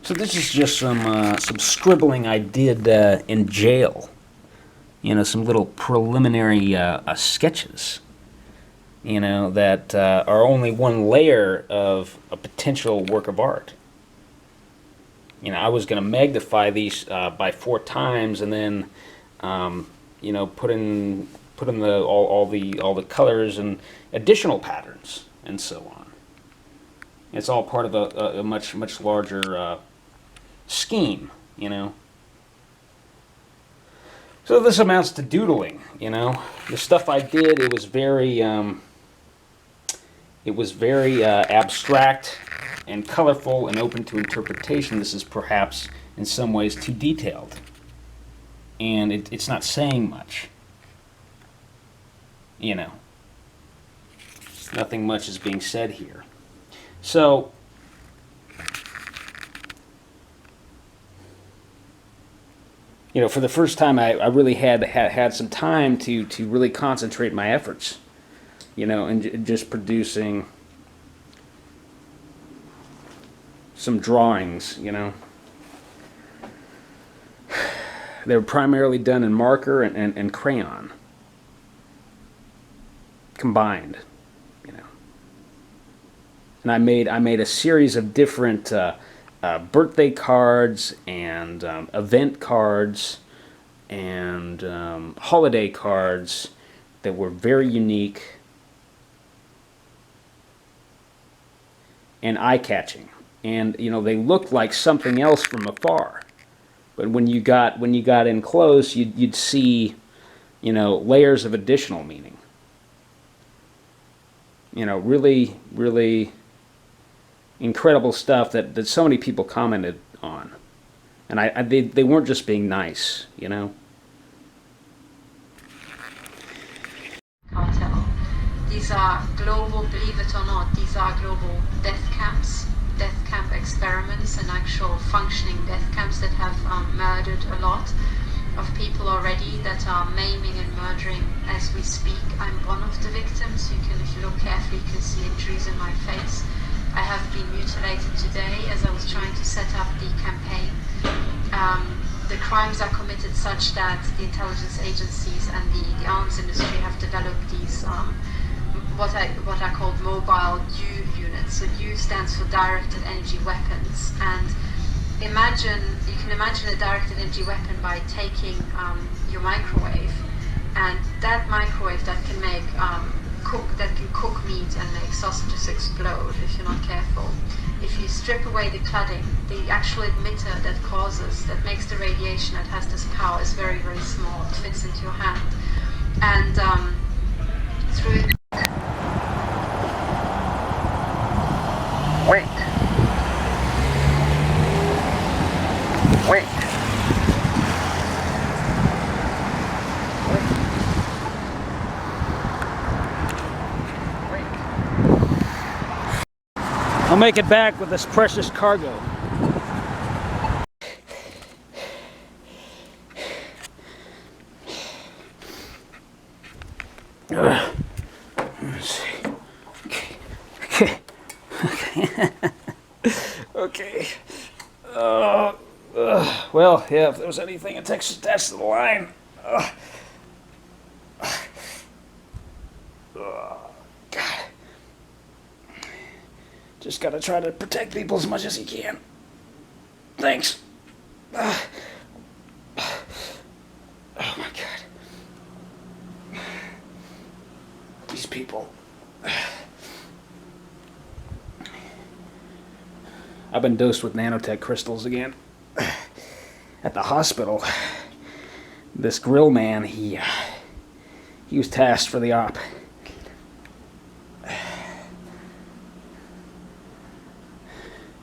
So this is just some scribbling I did in jail. You know, some little preliminary sketches. You know, that are only one layer of a potential work of art. You know, I was going to magnify these by 4 times, and then, you know, put in all the colors and additional patterns and so on. It's all part of a much larger scheme, you know. So this amounts to doodling, you know. The stuff I did, it was very abstract and colorful and open to interpretation. This is perhaps in some ways too detailed, and it's not saying much, you know. Nothing much is being said here. So you know, for the first time, I really had some time to really concentrate my efforts, you know, and just producing some drawings, you know. They were primarily done in marker and crayon combined, you know. And I made a series of different birthday cards and event cards and holiday cards that were very unique and eye-catching. And you know, they looked like something else from afar, but when you got in close, you'd see, you know, layers of additional meaning. You know, really incredible stuff that so many people commented on, and they weren't just being nice, you know. Cartel. These are global, believe it or not, these are global death camps, death camp experiments, and actual functioning death camps that have murdered a lot of people already, that are maiming and murdering as we speak. I'm one of the victims. If you look carefully, you can see injuries in my face. I have been mutilated today as I was trying to set up the campaign. The crimes are committed such that the intelligence agencies and the arms industry have developed these what are called mobile U units. So U stands for directed energy weapons. And you can imagine a directed energy weapon by taking your microwave, and that microwave that can make cook meat and make sausages explode if you're not careful. If you strip away the cladding, the actual emitter that makes the radiation that has this power is very, very small. It fits into your hand. And through... Wait. I'll make it back with this precious cargo. Let's see. Okay. Okay. Well, yeah, if there was anything in Texas attached to the line. God. Just gotta try to protect people as much as you can. Thanks. Oh my God. These people. I've been dosed with nanotech crystals again. At the hospital, this grill man, he was tasked for the op.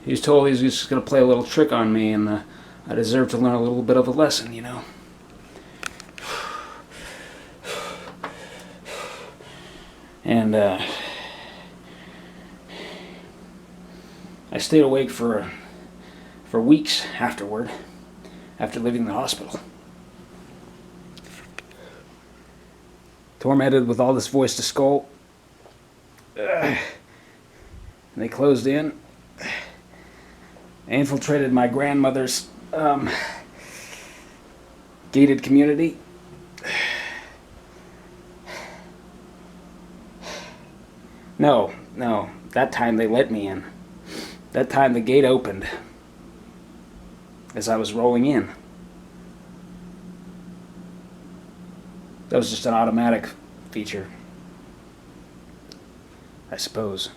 He was told he was just going to play a little trick on me, and I deserve to learn a little bit of a lesson, you know. And I stayed awake for weeks afterward, after leaving the hospital. Tormented with all this voice to skull. And they closed in. I infiltrated my grandmother's gated community. No, that time they let me in. That time the gate opened as I was rolling in. That was just an automatic feature, I suppose.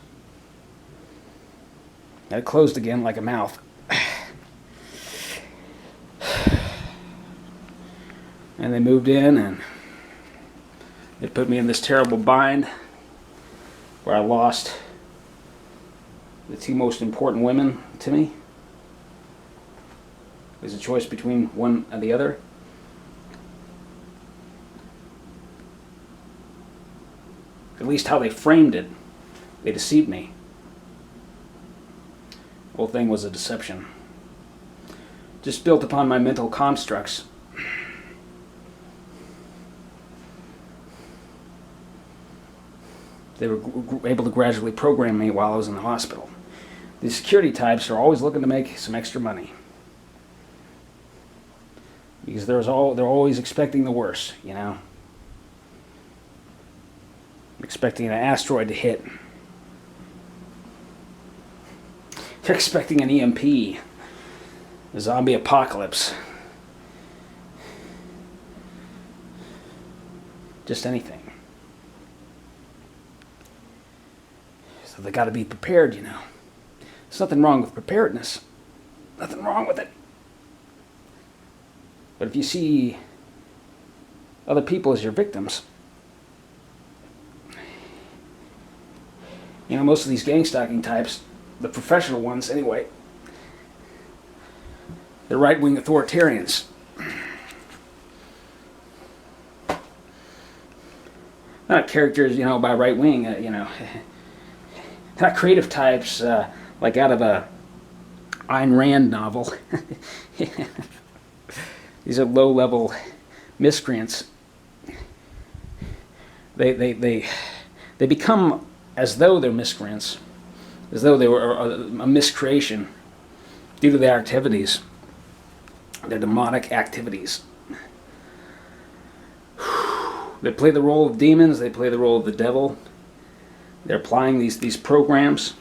And it closed again like a mouth. And they moved in and they put me in this terrible bind where I lost the two most important women to me. It was a choice between one and the other. At least how they framed it, they deceived me. The whole thing was a deception. Just built upon my mental constructs. They were able to gradually program me while I was in the hospital. These security types are always looking to make some extra money. Because they're always expecting the worst, you know? Expecting an asteroid to hit. They're expecting an EMP, a zombie apocalypse. Just anything. So they got to be prepared, you know. There's nothing wrong with preparedness. Nothing wrong with it. But if you see other people as your victims, you know, most of these gang stalking types, the professional ones anyway, they're right-wing authoritarians. Not characters, you know, by right-wing, you know. Not creative types like out of a Ayn Rand novel. These are low-level miscreants. They become as though they're miscreants, as though they were a miscreation due to their activities, their demonic activities. They play the role of demons. They play the role of the devil. They're applying these programs,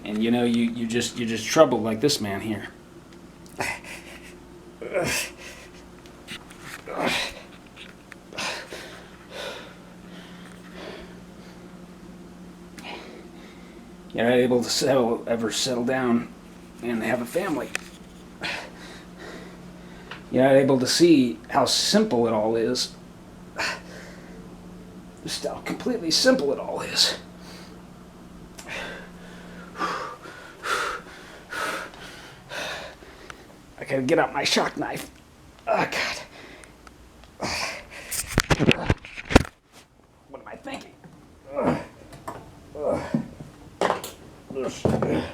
and you know you're just troubled like this man here. You're not able to ever settle down and have a family. You're not able to see how simple it all is. Just how completely simple it all is. I gotta get out my shock knife. Oh, God. What am I thinking? Which one?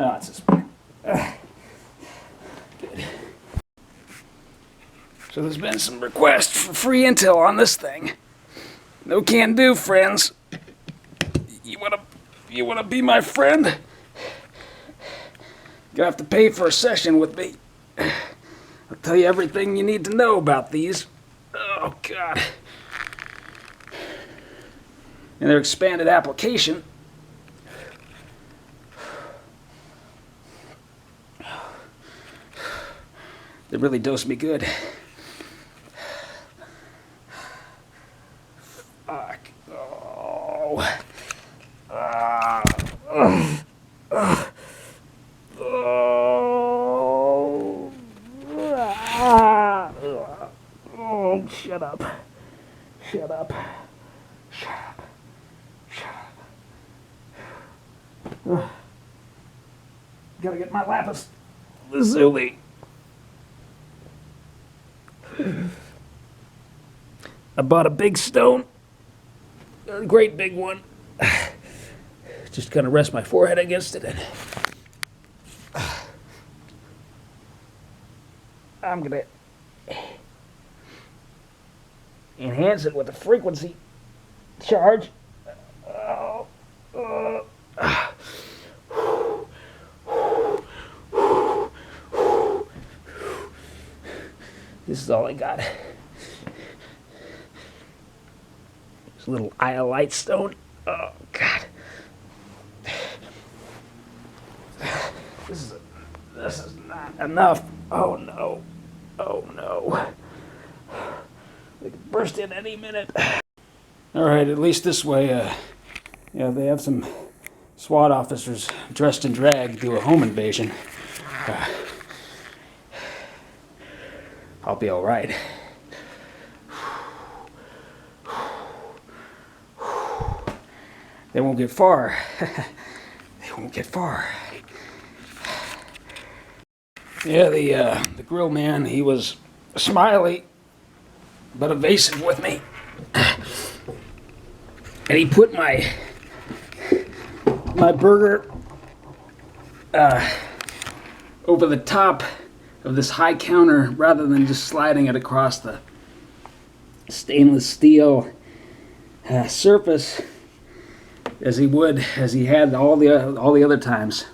Oh, it's this one. Good. So there's been some requests for free intel on this thing. No can do, friends. You wanna be my friend? Gonna have to pay for a session with me. I'll tell you everything you need to know about these. Oh, God. And their expanded application. They really dosed me good. Fuck. Oh. Oh, shut up. Shut up. Shut up. Shut up. Gotta get my lapis lazuli. I bought a big stone. A great big one. Just gonna rest my forehead against it. I'm gonna enhance it with a frequency charge. Oh, this is all I got. This little iolite stone. Oh God. This is not enough. Oh no. Oh no. They could burst in any minute. Alright, at least this way, yeah, they have some SWAT officers dressed in drag do a home invasion. I'll be alright. They won't get far. They won't get far. Yeah, the grill man, he was smiley but evasive with me. And he put my burger over the top of this high counter rather than just sliding it across the stainless steel surface as he had all the other times.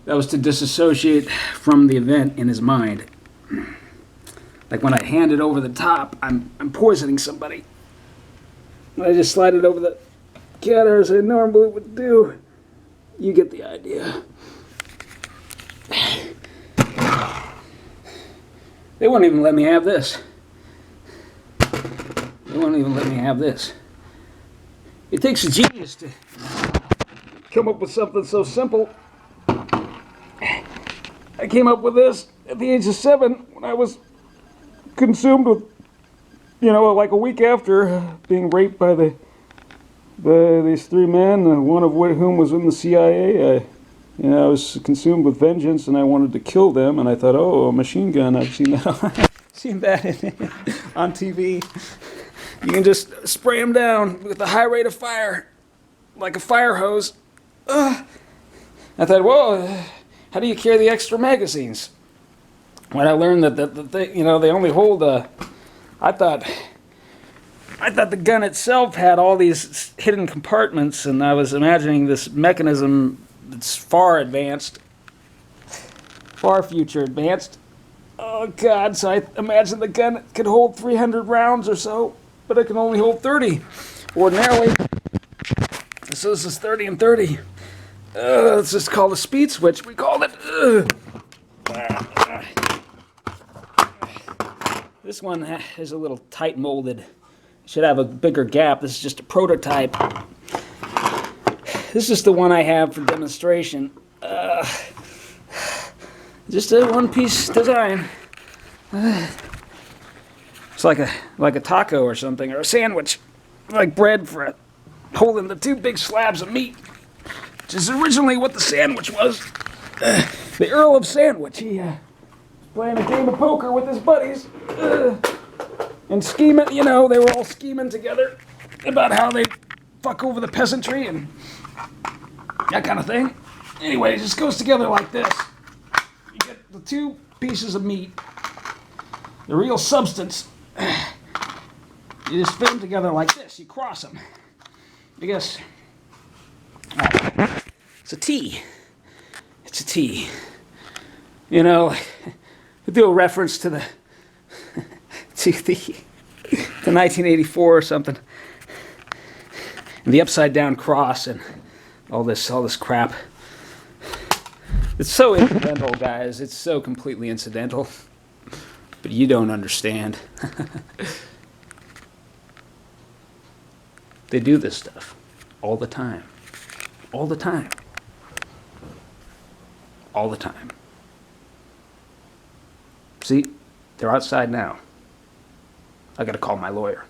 That was to disassociate from the event in his mind. Like when I hand it over the top, I'm poisoning somebody. When I just slide it over the counter as I normally would do, you get the idea. They won't even let me have this. They won't even let me have this. It takes a genius to come up with something so simple. I came up with this at the age of 7 when I was consumed with, like a week after being raped by these 3 men, one of whom was in the CIA. I was consumed with vengeance and I wanted to kill them. And I thought, oh, a machine gun. I've seen that. Seen that on TV. You can just spray them down with a high rate of fire, like a fire hose. I thought, well, how do you carry the extra magazines? When I learned that they only hold I thought the gun itself had all these hidden compartments, and I was imagining this mechanism that's far advanced, far future advanced. Oh God! So I imagined the gun could hold 300 rounds or so, but it can only hold 30 ordinarily. So this is 30 and 30. It's just called a speed switch. We called it. This one is a little tight molded. Should have a bigger gap. This is just a prototype. This is the one I have for demonstration. Just a one-piece design. It's like a taco or something, or a sandwich, like bread for holding the 2 big slabs of meat, which is originally what the sandwich was. The Earl of Sandwich. He playing a game of poker with his buddies and scheming. They were all scheming together about how they fuck over the peasantry and that kind of thing. Anyway, it just goes together like this. You get the 2 pieces of meat, the real substance. You just fit them together like this. You cross them. I guess it's a T. It's a T. To do a reference to the 1984 or something, and the upside down cross and all this crap. It's so incidental, guys. It's so completely incidental, but you don't understand. They do this stuff all the time, all the time, all the time. See, they're outside now. I gotta call my lawyer.